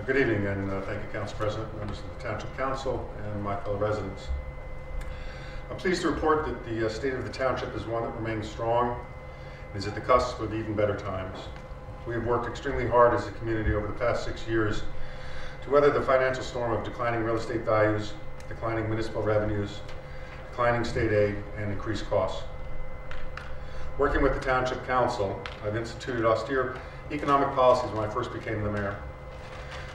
Good evening, and thank you, Council President, members of the Township Council, and my fellow residents. I'm pleased to report that the state of the Township is one that remains strong and is at the cusp of even better times. We have worked extremely hard as a community over the past 6 years to weather the financial storm of declining real estate values, declining municipal revenues, declining state aid, and increased costs. Working with the Township Council, I've instituted austere economic policies when I first became the mayor.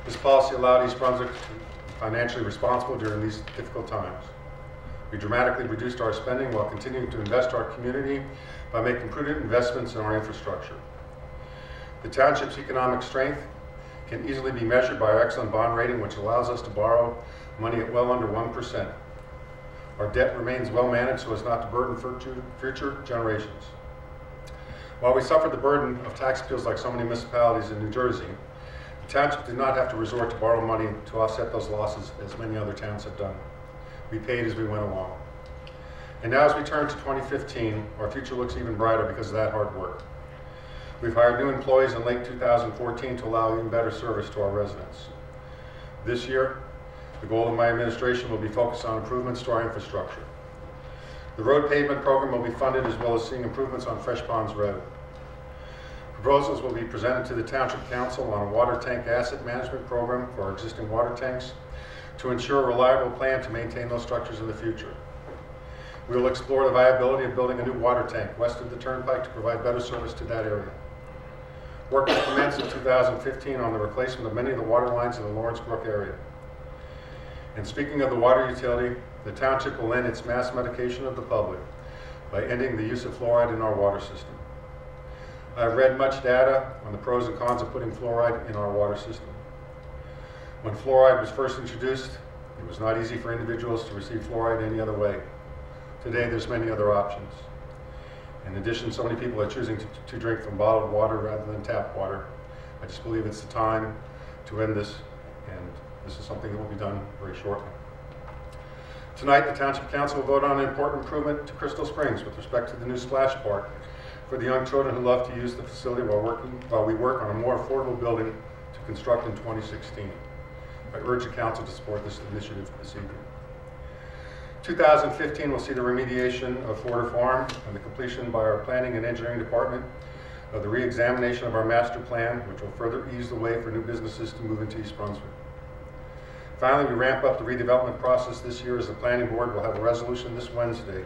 This policy allowed East Brunswick to be financially responsible during these difficult times. We dramatically reduced our spending while continuing to invest our community by making prudent investments in our infrastructure. The Township's economic strength can easily be measured by our excellent bond rating, which allows us to borrow money at well under 1%. Our debt remains well managed so as not to burden future generations. While we suffered the burden of tax appeals like so many municipalities in New Jersey, the Township did not have to resort to borrow money to offset those losses as many other towns have done. We paid as we went along. And now as we turn to 2015, our future looks even brighter because of that hard work. We've hired new employees in late 2014 to allow even better service to our residents. This year, the goal of my administration will be focused on improvements to our infrastructure. The road pavement program will be funded as well as seeing improvements on Fresh Ponds Road. Proposals will be presented to the Township Council on a water tank asset management program for our existing water tanks to ensure a reliable plan to maintain those structures in the future. We will explore the viability of building a new water tank west of the Turnpike to provide better service to that area. Work will commence in 2015 on the replacement of many of the water lines in the Lawrence Brook area. And speaking of the water utility, the Township will end its mass medication of the public by ending the use of fluoride in our water system. I've read much data on the pros and cons of putting fluoride in our water system. When fluoride was first introduced, it was not easy for individuals to receive fluoride any other way. Today, there's many other options. In addition, so many people are choosing to drink from bottled water rather than tap water. I just believe it's the time to end this, and this is something that will be done very shortly. Tonight, the Township Council will vote on an important improvement to Crystal Springs with respect to the new splash park for the young children who love to use the facility while we work on a more affordable building to construct in 2016. I urge the Council to support this initiative this evening. 2015 will see the remediation of Forder Farm and the completion by our Planning and Engineering Department of the re-examination of our master plan, which will further ease the way for new businesses to move into East Brunswick. Finally, we ramp up the redevelopment process this year as the Planning Board will have a resolution this Wednesday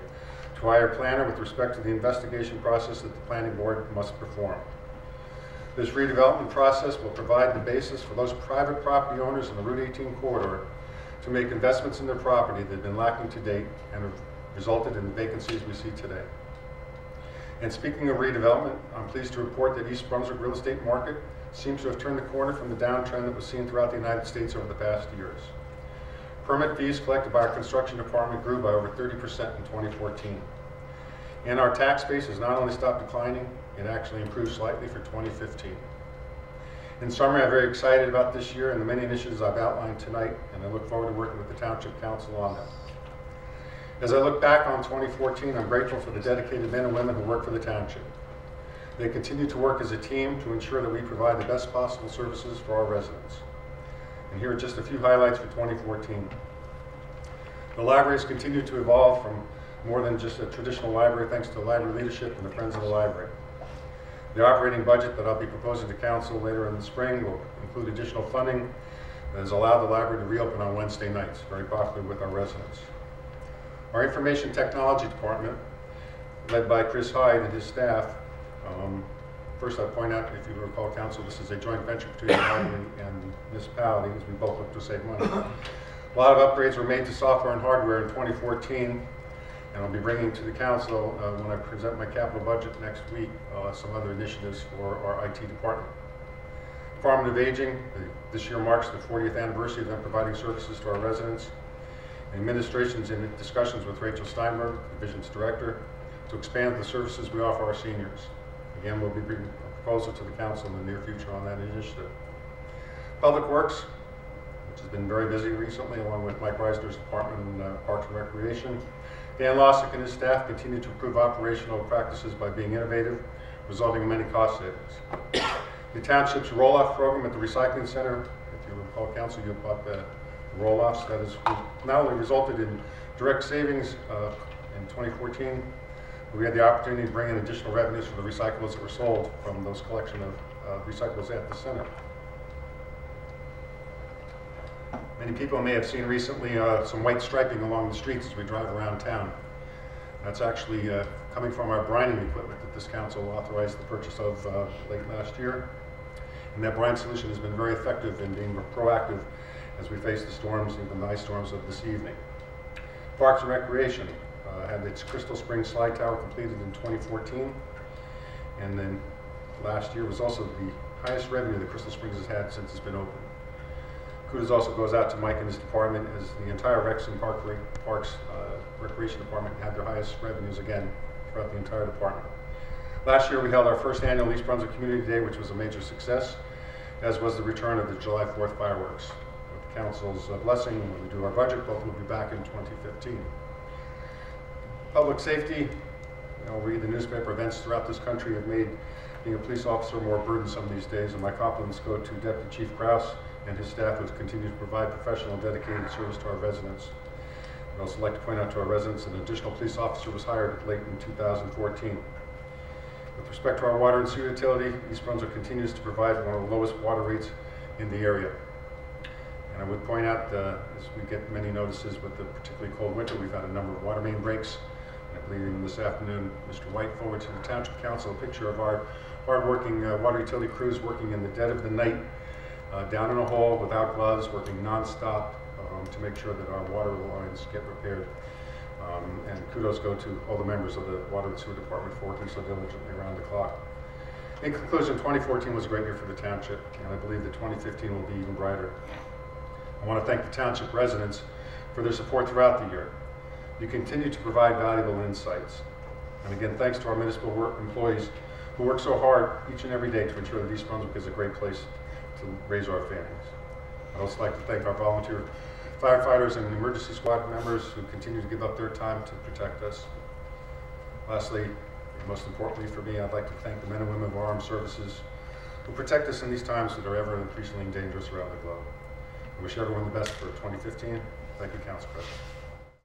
to hire a planner with respect to the investigation process that the Planning Board must perform. This redevelopment process will provide the basis for those private property owners in the Route 18 corridor to make investments in their property that have been lacking to date and have resulted in the vacancies we see today. And speaking of redevelopment, I'm pleased to report that East Brunswick real estate market seems to have turned the corner from the downtrend that was seen throughout the United States over the past years. Permit fees collected by our construction department grew by over 30% in 2014. And our tax base has not only stopped declining, it actually improved slightly for 2015. In summary, I'm very excited about this year and the many initiatives I've outlined tonight, and I look forward to working with the Township Council on them. As I look back on 2014, I'm grateful for the dedicated men and women who work for the Township. They continue to work as a team to ensure that we provide the best possible services for our residents. And here are just a few highlights for 2014. The library has continued to evolve from more than just a traditional library thanks to library leadership and the Friends of the Library. The operating budget that I'll be proposing to Council later in the spring will include additional funding that has allowed the library to reopen on Wednesday nights, very popular with our residents. Our Information Technology Department, led by Chris Hyde and his staff, first I point out, if you recall, Council, this is a joint venture between the library and the municipality, as we both look to save money. A lot of upgrades were made to software and hardware in 2014, and I'll be bringing to the Council, when I present my capital budget next week, some other initiatives for our IT department. Department of Aging, this year marks the 40th anniversary of them providing services to our residents. The administration's in discussions with Rachel Steinberg, Division's Director, to expand the services we offer our seniors. Again, we'll be bringing a proposal to the Council in the near future on that initiative. Public Works, which has been very busy recently, along with Mike Reisner's Department in Parks and Recreation. Dan Lossick and his staff continue to improve operational practices by being innovative, resulting in many cost savings. The Township's roll-off program at the Recycling Center at If you recall, Council, you bought the roll-offs. That has not only resulted in direct savings in 2014, but we had the opportunity to bring in additional revenues for the recyclables that were sold from those collection of recyclables at the center. Many people may have seen recently some white striping along the streets as we drive around town. That's actually coming from our brining equipment that this council authorized the purchase of late last year. And that brine solution has been very effective in being proactive as we face the storms, even the ice storms of this evening. Parks and Recreation had its Crystal Springs slide tower completed in 2014. And then last year was also the highest revenue that Crystal Springs has had since it's been open. Kudos also goes out to Mike and his department, as the entire Rex and Parks Recreation Department had their highest revenues again throughout the entire department. Last year we held our first annual East Brunswick Community Day, which was a major success, as was the return of the July 4th fireworks. With the council's blessing, when we do our budget, both will be back in 2015. Public safety, I'll read the newspaper, events throughout this country have made being a police officer more burdensome these days, and my compliments go to Deputy Chief Krause and his staff, who continue to provide professional, dedicated service to our residents. I'd also like to point out to our residents an additional police officer was hired late in 2014. With respect to our water and sewer utility, East Brunswick continues to provide one of the lowest water rates in the area. And I would point out, as we get many notices with the particularly cold winter, we've had a number of water main breaks. And I believe even this afternoon, Mr. White forwarded to the Township Council a picture of our hard-working water utility crews working in the dead of the night, down in a hole without gloves, working non-stop to make sure that our water lines get repaired. And kudos go to all the members of the Water and Sewer Department for working so diligently around the clock. In conclusion, 2014 was a great year for the Township, and I believe that 2015 will be even brighter. I want to thank the Township residents for their support throughout the year. You continue to provide valuable insights. And again, thanks to our municipal employees who work so hard each and every day to ensure that East Brunswick is a great place to raise our families. I'd also like to thank our volunteer firefighters and emergency squad members who continue to give up their time to protect us. Lastly, and most importantly for me, I'd like to thank the men and women of our armed services who protect us in these times that are ever increasingly dangerous around the globe. I wish everyone the best for 2015. Thank you, Council President.